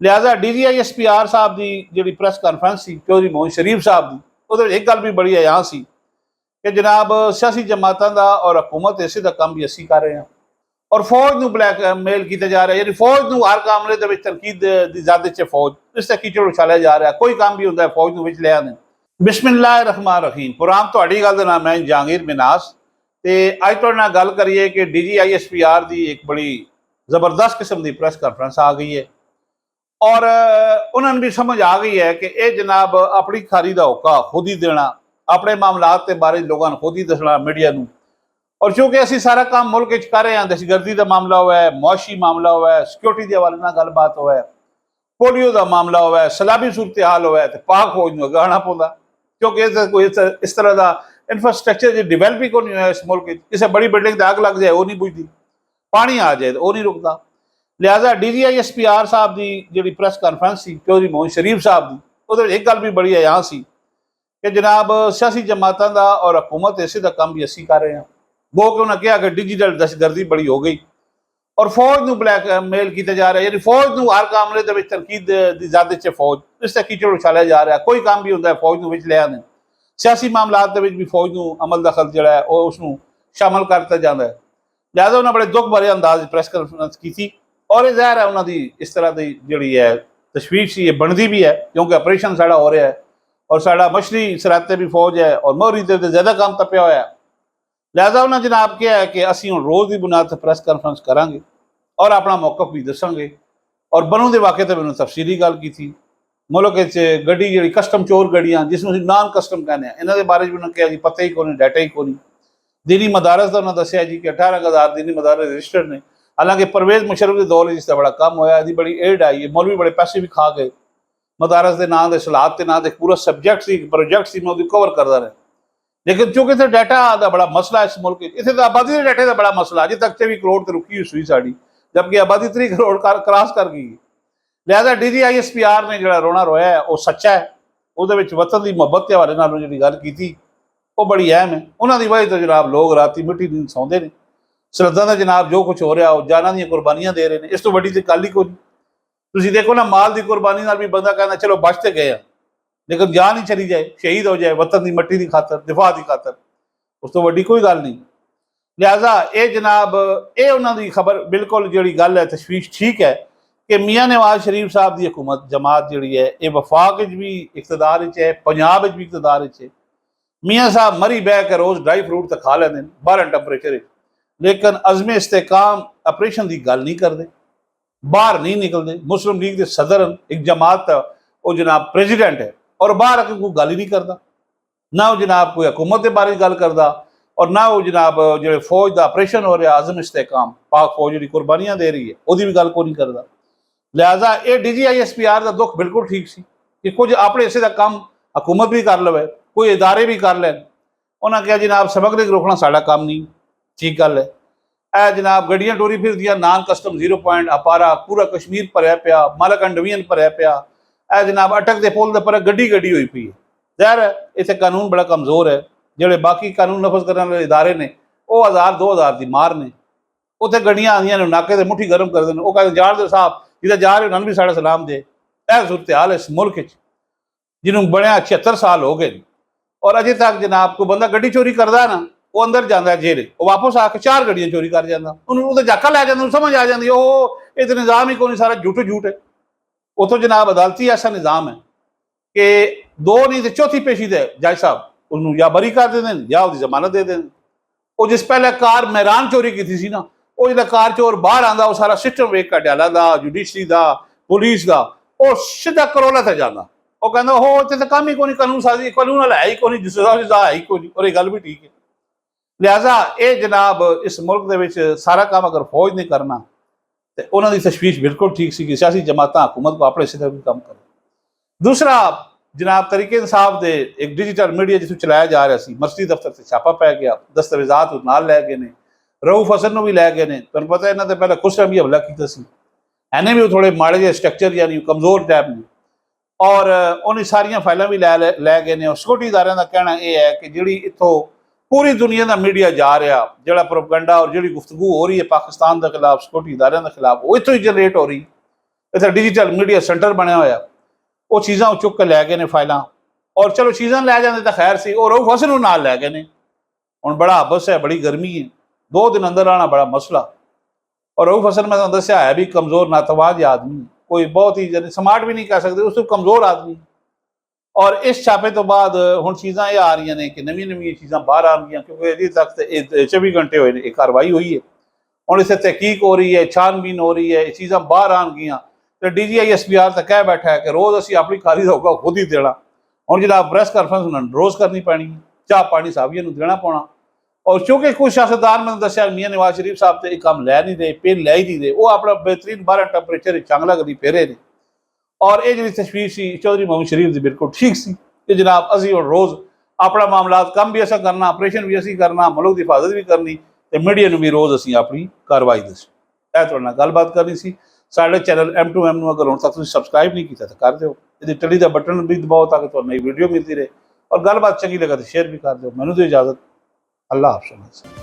लिहाजा DGISPR साहब की जी प्रैस कॉन्फ्रेंस सी चौधरी मोहम्मद शरीफ साहब की वो एक गल भी बड़ी अयां सी कि जनाब सियासी जमातों का और हुकूमत इसे का काम भी असी कर रहे हैं और फौज को ब्लैकमेल किया जा रहा है, यानी फौज को हर मामले के तनकीद की जद च फौज इस तक कीचड़ उछालिया जा रहा है। कोई काम भी होंगे फौज को लिया ने। बिस्मिल्लाह रहमान रहीम। पुराम तुहाडी गल दा नाम है जहांगीर मिनास ते अज तुहाडे नाल गल करिए कि DGISPR की एक बड़ी जबरदस्त किस्म की प्रैस कॉन्फ्रेंस आ गई है और उन्होंने भी समझ आ गई है कि यह जनाब अपनी खारी का होका खुद ही देना, अपने मामलात के बारे लोगों को खुद ही दसना मीडिया को। और चूंकि असी सारा काम मुल्क कर रहे हैं, दहशतगर्दी का मामला हुआ है, मुआशी मामला हुआ है, सिक्योरिटी के हवाले नाल गलबात हुआ है, पोलियो का मामला हुआ है, सैलाबी सूरत हाल हुआ है, तो पाक फौज को अगे आना पौंदा क्योंकि कोई इस तरह का इंफ्रास्ट्रक्चर डिवेलप ही कोई होया इस मुल्क। किसी बड़ी बिल्डिंग से अग लग जाए वो नहीं बुझती, पानी आ जाए तो वो नहीं रुकता। लिहाजा DGISPR साहब की जी प्रैस कॉन्फ्रेंस सी चौधरी मोहम्मद शरीफ साहब की वो एक गल भी बड़ी अयां सी कि जनाब सियासी जमातों का और हुकूमत इसे का काम भी असी कर रहे हैं। वो कि उन्होंने कहा कि डिजिटल दहशतगर्दी बड़ी हो गई और फौज को ब्लैकमेल किया जा रहा है, यानी फौज को हर मामले के तनकीद की जद च फौज इस तक कीचड़ उछालिया जा रहा है। कोई काम भी होंगे फौज को लिया ने। सियासी मामलात के भी फौज को अमल दखल जोड़ा है और उसको शामिल करता जाता है। लिहाजा उन्होंने बड़े दुख भरे अंदाज प्रैस कॉन्फ्रेंस की थी और यह ज़ाहिर है उन्होंने इस तरह की जी है तशवीश ये बनती भी है क्योंकि ऑपरेशन साड़ा हो रहा है और साड़ा मछली सराते भी फौज है और मोहरी से ज़्यादा काम तपिया हुआ है। लिहाजा उन्होंने जनाब कहा है कि असी हम रोज़ की बुनियाद पर प्रैस कॉन्फ्रेंस करांगे और अपना मौकफ भी दसांगे और बनू के वाक़े तो मैंने तफसीली गल की थी। मुल्क गड्डी जी कस्टम चोर गड्डियाँ जिसमें नॉन कस्टम कहने इन्होंने बारे उन्होंने कहा जी पता ही कौन, डाटा ही कौन। दीनी मदारस का उन्होंने दसिया जी कि 18,000 दीनी मदारस रजिस्टर्ड ने। हालांकि परवेज मुशर्रफ के दौर जिसका बड़ा कम होया, यदि बड़ी एड आई है, मौलवी बड़े पैसे भी खा गए मदारस के नाम के सलाद के नाम के पूरा सब्जैक्ट सी प्रोजेक्ट सी मैं कवर करता रहा। लेकिन चूंकि इतने डाटा का बड़ा मसला इस मुल्क इतने तो आबादी के डाटे का बड़ा मसला अजे तक 24 करोड़ तो रुकी हुई साड़ी जबकि आबादी 3 करोड़ क्रॉस कर गई। लिहाजा DGISPR ने जो रोना रोया है वह सच्चा है। वो वतन की मुहब्बत के हवाले नाल जी गल की वो बड़ी अहम है। उन्होंने वजह तो जनाब लोग राती मिट्टी नींद सौंदे हैं। सरहदां दा जनाब जो कुछ हो रहा वो जाना दी कुर्बानियां दे रहे हैं। इस तो वड्डी तो गल ही कोई। तुसीं देखो ना माल की कुर्बानी नाल भी बंदा कहना चलो बच तो गए, लेकिन जान ही चली जाए, शहीद हो जाए वतन की मिट्टी की खातर, दिफा की खातर, उस तो वड्डी कोई गल नहीं। लिहाजा ये जनाब ये उन्होंने खबर बिल्कुल जी गल है तशवीश ठीक है कि मियाँ नवाज शरीफ साहब की हुकूमत जमात जी है ये वफाक भी इकतदार है, पंजाब भी इकतदार है। मियाँ साहब मरी बह के रोज़ ड्राई फ्रूट तो खा लेंगे 12 टैंपरेचर, लेकिन अज़मे इस्तेकाम ऑपरेशन की गल नहीं करते, बाहर नहीं निकलते। मुस्लिम लीग के सदर एक जमात वो जनाब प्रेजिडेंट है और बाहर आके कोई गल ही नहीं करता, ना वो जनाब कोई हुकूमत के बारे गल करता और ना वो जनाब जो फौज का ऑपरेशन हो रहा आज़म इस्तेकाम पाक फौज जी कुर्बानियां दे रही है वो भी गल को नहीं करता। लिहाजा ये DGISPR का दुख बिल्कुल ठीक सी कि कुछ अपने इसे का काम हुकूमत भी कर लवे, कोई इदारे भी कर लैन। उन्होंने कहा जनाब समगलिंग रोकना साड़ा काम नहीं, ठीक गल है। ए जनाब गड्डियां टोरी फिर दिया नॉन कस्टम 0 पॉइंट अपारा पूरा कश्मीर भरया पिया, मालकन डिवीजन भरया पिया। ए जनाब अटक के पुल पर गड्डी गड्डी हुई पी है। ज़ाहिर है इतने कानून बड़ा कमज़ोर है। जोड़े बाकी कानून नफज करने वाले इदारे ने वो 1000-2000 की मार ने उत्थे गड्डियां आंदियां ने नाके से मुट्ठी गर्म कर दें। वो कहते जान दो साहब जिधर जा रहे उन्होंने भी साढ़ा सलाम दे। यह सूरत हाल है इस मुल्क जिन्होंने बनया 76 साल हो गए और अजे तक जनाब कोई बंदा गड्डी चोरी करता है ना वो अंदर जाता है जेल, वो वापस आके 4 गड्डियां चोरी कर जाता, उन्होंने जाका लै जाता, समझ आ जाती ये तो निज़ाम ही कोई सारा झूठ झूठ है। उतो जनाब अदालती ऐसा निज़ाम है कि 2 नहीं तो चौथी पेशी दे जज साहब उन्होंने या बरी कर दें या उसकी जमानत दे दें। वो जिस पहले कार मैरान चोरी की थी ना वो जो कार चोर बाहर आता वो सारा सिस्टम वेख कट्याला का जुडिशरी का पुलिस का वो सीधा करोला से जाता। वो कहता हो इतने तो काम ही कोई कानून साजी कानून वाला है ही कोई जिसका है ही कोई और ये गल भी ठीक है। लिहाजा ये जनाब इस मुल्क के सारा काम अगर फौज ने करना तो उन्होंने तशवीश बिल्कुल ठीक सी कि सियासी जमात हुकूमत को अपने सिरे भी काम करें। दूसरा जनाब तरीके इंसाफ के एक डिजिटल मीडिया जिसमें चलाया जा रहा सी मर्सी दफ्तर से छापा पै गया, दस्तावेजात नाल लै गए ने, रऊफ हसन भी लै गए ने। तुहानूं पता इन्होंने पहले खुसरा भी हमला किया सी, इन्हें भी थोड़े माड़े जे स्ट्रक्चर यानी कमजोर टाइप ने और उन्हें सारिया फाइलें भी लै गए ने। सिक्योरिटी इदारे का कहना यह है कि जी इतों पूरी दुनिया का मीडिया जा रहा जो प्रोपगंडा और जी गुफ्तगू हो रही है पाकिस्तान के खिलाफ सिक्योरिटी इदारे के खिलाफ वो इतों ही जनरेट हो रही। ਇੱਥੇ ਡਿਜੀਟਲ ਮੀਡੀਆ ਸੈਂਟਰ ਬਣਿਆ ਹੋਇਆ, ਉਹ ਚੀਜ਼ਾਂ ਚੁੱਕ ਕੇ ਲੈ ਗਏ ਨੇ ਫਾਈਲਾਂ। ਔਰ ਚਲੋ ਚੀਜ਼ਾਂ ਲੈ ਜਾਂਦੇ ਤਾਂ ਖੈਰ ਸੀ, ਉਹ ਰਊਫ ਹਸਨ ਨੂੰ ਨਾਲ ਲੈ ਗਏ ਨੇ। ਹੁਣ ਬੜਾ ਹਬਸ ਹੈ, ਬੜੀ ਗਰਮੀ ਹੈ, 2 ਦਿਨ ਅੰਦਰ ਆਉਣਾ ਬੜਾ ਮਸਲਾ। ਔਰ ਰਊਫ ਹਸਨ ਮੈਂ ਤੁਹਾਨੂੰ ਦੱਸਿਆ ਹੈ ਵੀ ਕਮਜ਼ੋਰ ਨਾਤਵਾਜ ਆਦਮੀ, ਕੋਈ ਬਹੁਤ ਹੀ ਸਮਾਰਟ ਵੀ ਨਹੀਂ ਕਹਿ ਸਕਦੇ, ਉਸ ਤੋਂ ਕਮਜ਼ੋਰ ਆਦਮੀ। ਔਰ ਇਸ ਛਾਪੇ ਤੋਂ ਬਾਅਦ ਹੁਣ ਚੀਜ਼ਾਂ ਇਹ ਆ ਰਹੀਆਂ ਨੇ ਕਿ ਨਵੀਆਂ ਚੀਜ਼ਾਂ ਬਾਹਰ ਆਉਣਗੀਆਂ, ਕਿਉਂਕਿ ਅਜੇ ਤੱਕ ਤੇ 24 ਘੰਟੇ ਹੋਏ ਨੇ ਇਹ ਕਾਰਵਾਈ ਹੋਈ ਹੈ। ਹੁਣ ਇਸੇ ਤਹਿਕੀਕ ਹੋ ਰਹੀ ਹੈ, ਛਾਨਬੀਨ ਹੋ ਰਹੀ ਹੈ, ਇਹ ਚੀਜ਼ਾਂ ਬਾਹਰ ਆਉਣਗੀਆਂ। ਤੇ DGI SPR ਤਾਂ ਕਹਿ ਬੈਠਾ ਹੈ ਕਿ ਰੋਜ਼ ਅਸੀਂ ਆਪਣੀ ਖਾਲੀ ਦਾ ਹੋਗਾ ਖੁਦ ਹੀ ਦੇਣਾ। ਹੁਣ ਜਨਾਬ ਪ੍ਰੈਸ ਕਾਨਫਰੰਸ ਉਹਨਾਂ ਨੂੰ ਰੋਜ਼ ਕਰਨੀ ਪੈਣੀ, ਚਾਹ ਪਾਣੀ ਸਾਬੀਆਂ ਨੂੰ ਦੇਣਾ ਪਾਉਣਾ। ਔਰ ਕਿਉਂਕਿ ਕੁਝ ਸਿਆਸਤਦਾਨ ਮੈਨੂੰ ਦੱਸਿਆ ਮੀਆਂ ਨਵਾਜ਼ ਸ਼ਰੀਫ ਸਾਹਿਬ ਤੇ ਇਹ ਕੰਮ ਲੈ ਨਹੀਂ ਰਹੇ, ਪੈਨ ਲੈ ਹੀ ਨਹੀਂ ਰਹੇ, ਉਹ ਆਪਣਾ ਬਿਹਤਰੀਨ 12 ਟੈਂਪਰੇਚਰ ਚੰਗਲਾ ਕਰੀ ਫੇਰੇ ਨੇ। ਔਰ ਇਹ ਜਿਹੜੀ ਤਸ਼ਵੀਰ ਸੀ ਚੌਧਰੀ ਮੁਹੰਮਦ ਸ਼ਰੀਫ ਦੀ ਬਿਲਕੁਲ ਠੀਕ ਸੀ ਕਿ ਜਨਾਬ ਅਸੀਂ ਹੁਣ ਰੋਜ਼ ਆਪਣਾ ਮਾਮਲਾਤ ਕੰਮ ਵੀ ਅਸਾਂ ਕਰਨਾ, ਆਪਰੇਸ਼ਨ ਵੀ ਅਸੀਂ ਕਰਨਾ, ਮੁਲਕ ਦੀ ਹਿਫਾਜ਼ਤ ਵੀ ਕਰਨੀ, ਤੇ ਮੀਡੀਆ ਨੂੰ ਵੀ ਰੋਜ਼ ਅਸੀਂ ਆਪਣੀ ਕਾਰਵਾਈ ਦੱਸੀ। ਇਹ ਤੁਹਾਡੇ ਨਾਲ ਗੱਲਬਾਤ ਕਰਨੀ ਸੀ। ਸਾਡੇ ਚੈਨਲ M2M ਨੂੰ ਅਗਰ ਹੁਣ ਤੱਕ ਤੁਸੀਂ ਸਬਸਕ੍ਰਾਈਬ ਨਹੀਂ ਕੀਤਾ ਤਾਂ ਕਰ ਦਿਓ, ਇਹਦੀ ਟੱਲੀ ਦਾ ਬਟਨ ਵੀ ਦਬਾਓ ਤਾਂ ਕਿ ਤੁਹਾਨੂੰ ਨਈ ਵੀਡੀਓ ਮਿਲਦੀ ਰਹੇ। ਔਰ ਗੱਲਬਾਤ ਚੰਗੀ ਲੱਗੇ ਤਾਂ ਸ਼ੇਅਰ ਵੀ ਕਰ ਦਿਓ। ਮੈਨੂੰ ਦਿਓ ਇਜਾਜ਼ਤ, ਅੱਲਾਹ ਹਾਫਿਜ਼।